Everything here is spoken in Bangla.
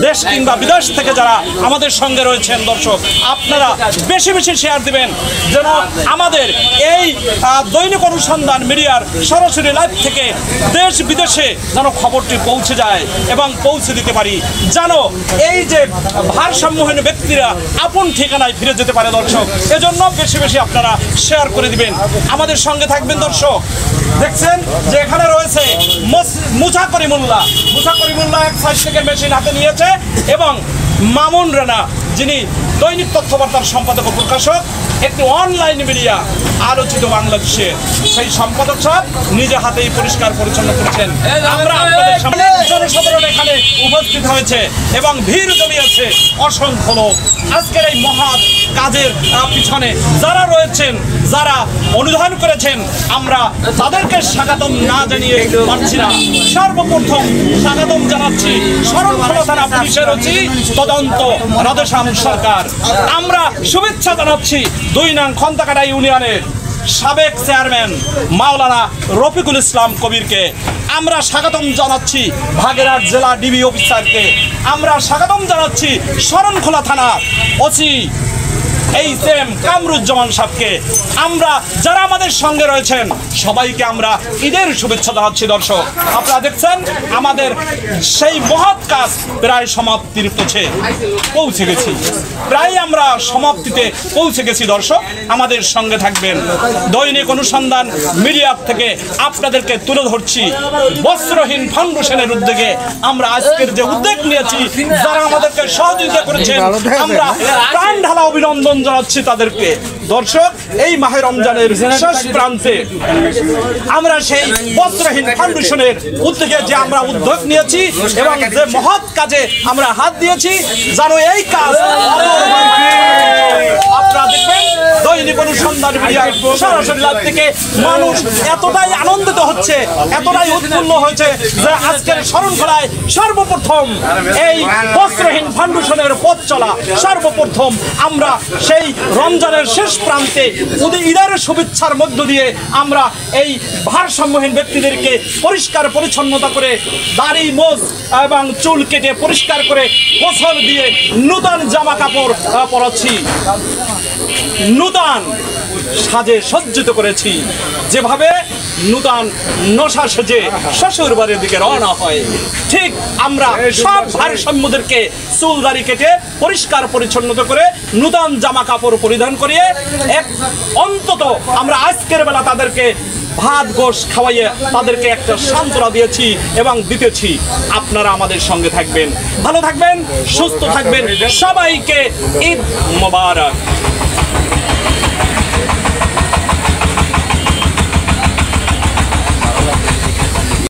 দেশ কিংবা বিদেশ থেকে যারা আমাদের সঙ্গে রয়েছেন দর্শক, আপনারা বেশি বেশি শেয়ার দিবেন যেন আমাদের এই দৈনিক অনুসন্ধান মিডিয়ার সরাসরি লাইভ থেকে দেশ বিদেশে যেন খবরটি পৌঁছে যায় এবং পৌঁছে দিতে পারি, যেন এই যে ভারসাম্যহীন ব্যক্তিরা আপন ঠিকানায় ফিরে যেতে পারে দর্শক। এজন্য বেশি বেশি আপনারা শেয়ার করে দিবেন, আমাদের সঙ্গে থাকবেন দর্শক। দেখছেন যে এখানে রয়েছে মুসা করিমুল্লাহ এক সাইকেল মেশিন হাতে নিয়েছে এবং মামুন রানা, যিনি দৈনিক তথ্যবার্তার সম্পাদক ও প্রকাশক, একটি অনলাইন মিডিয়া আলোচিত বাংলাদেশে, সেই সম্পাদক সাহেব নিজে হাতেই পরিষ্কার পরিচ্ছন্ন করেছেন। আমরা আপনাদের সামনে জনসাধারণ এখানে উপস্থিত হয়েছে এবং ভিড় জমিয়েছে অসংখ্য লোক। আজকের এই মহৎ কাজের পিছনে যারা রয়েছেন, যারা অনুধান করেছেন, আমরা তাদেরকে স্বাগতম না জানিয়ে পারছি না। সর্বপ্রথম স্বাগতম জানাচ্ছি শরণখোলা থানা পুলিশের ওসি তদন্ত রাধেশ্যাম সরকার। আমরা শুভেচ্ছা জানাচ্ছি ২ নং খন্তাকাটা ইউনিয়নের সাবেক চেয়ারম্যান মাওলানা রফিকুল ইসলাম কবিরকে। আমরা স্বাগতম জানাচ্ছি ভাগেরহাট জেলা ডিবি অফিসারকে। আমরা স্বাগতম জানাচ্ছি শরণখোলা থানার ওসি এইচএম কামরুজ্জামান সাহেবকে। আমরা যারা আমাদের সঙ্গে রয়েছেন সবাইকে আমরা ঈদের শুভেচ্ছা জানাচ্ছি দর্শক। আপনারা দেখছেন আমাদের সেই মহৎ কাজ প্রায় সমাপ্তির পথে পৌঁছে গেছি, প্রায় আমরা সমাপ্তিতে পৌঁছে গেছি দর্শক। আমাদের সঙ্গে থাকবেন। দৈনিক অনুসন্ধান মিডিয়া থেকে আপনাদেরকে তুলে ধরছি বস্ত্রহীন ফাউন্ডেশনের উদ্যোগে আমরা আজকের যে উদ্যোগ নিয়েছি, যারা আমাদেরকে সহযোগিতা করেছেন, আমরা প্রাণ ঢালা অভিনন্দন জানাচ্ছি তাদেরকে। দর্শক, এই মাহে রমজানের শেষ প্রান্তে আমরা সেই বস্ত্রহীন ফাউন্ডেশনের উদ্যোগে যে আমরা উদ্যোগ নিয়েছি এবং যে মহৎ কাজে আমরা হাত দিয়েছি, জানো এই কাজ আপনারা দেখবেন দৈনিক অনুসন্ধান মিডিয়ার সরাসরি লাইভ থেকে মানুষ এতটাই আনন্দিত হচ্ছে, এতটাই উৎফুল্ল হয়েছে যে আজকের শরণখোলায় সর্বপ্রথম এই বস্ত্রহীন ফাউন্ডেশনের পথ চলা, সর্বপ্রথম আমরা সেই রমজানের শেষ প্রান্তে ঈদের শুভেচ্ছার মধ্য দিয়ে আমরা এই ভারসাম্যহীন ব্যক্তিদেরকে পরিষ্কার পরিচ্ছন্নতা করে দাড়ি মোজ এবং চুল কেটে পরিষ্কার করে গোসল দিয়ে নূতন জামা কাপড় পরাচ্ছি, নূতন সাজে সজ্জিত করেছি। যেভাবে নূতন নশা সেজে শ্বশুর বাড়ির দিকে রওনা হয়, ঠিক আমরা সব ভারসাম্যদেরকে চুল দাড়ি কেটে পরিষ্কার পরিচ্ছন্নতা করে নূতন জামা কাপড় পরিধান করিয়ে অন্তত আমরা আজকের বেলা তাদেরকে ভাত গোশ খাওয়াইয়ে তাদেরকে একটা সান্ত্বনা দিয়েছি এবং দিতেছি। আপনারা আমাদের সঙ্গে থাকবেন, ভালো থাকবেন, সুস্থ থাকবেন। সবাইকে ঈদ মোবারক।